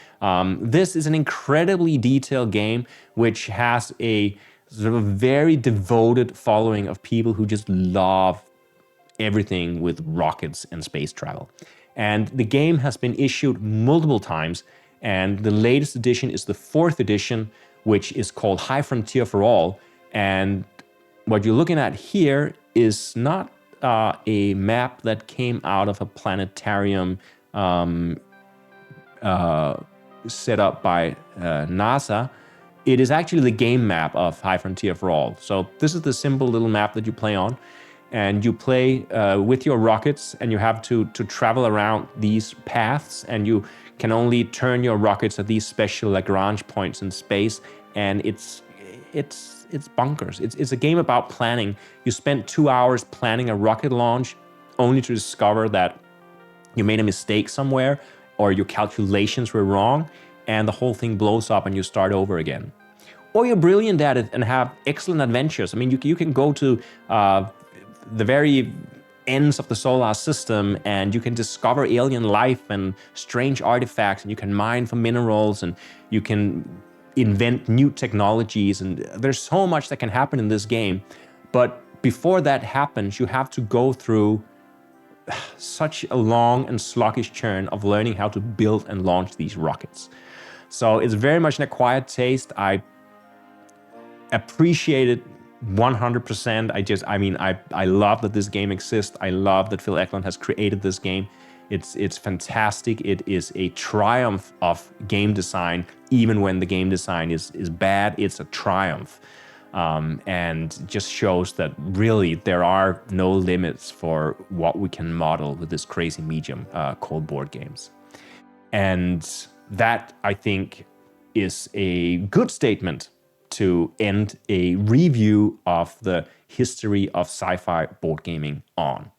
This is an incredibly detailed game which has a sort of very devoted following of people who just love everything with rockets and space travel. And the game has been issued multiple times, and the latest edition is the 4th edition, which is called High Frontier for All. And what you're looking at here is not a map that came out of a planetarium set up by NASA. It is actually the game map of High Frontier for All. So this is the simple little map that you play on. And you play with your rockets, and you have to travel around these paths, and you can only turn your rockets at these special Lagrange points in space. And it's bonkers. It's a game about planning. You spend 2 hours planning a rocket launch, only to discover that you made a mistake somewhere, or your calculations were wrong, and the whole thing blows up and you start over again. Or you're brilliant at it and have excellent adventures. I mean, you can go to the very ends of the solar system, and you can discover alien life and strange artifacts, and you can mine for minerals, and you can invent new technologies, and there's so much that can happen in this game. But before that happens, you have to go through such a long and sluggish churn of learning how to build and launch these rockets. So it's very much an acquired taste. I appreciate it 100%. I love that this game exists. I love that Phil Eklund has created this game. It's fantastic. It is a triumph of game design. Even when the game design is bad, it's a triumph. And just shows that really there are no limits for what we can model with this crazy medium called board games. And that, I think, is a good statement to end a review of the history of sci-fi board gaming on.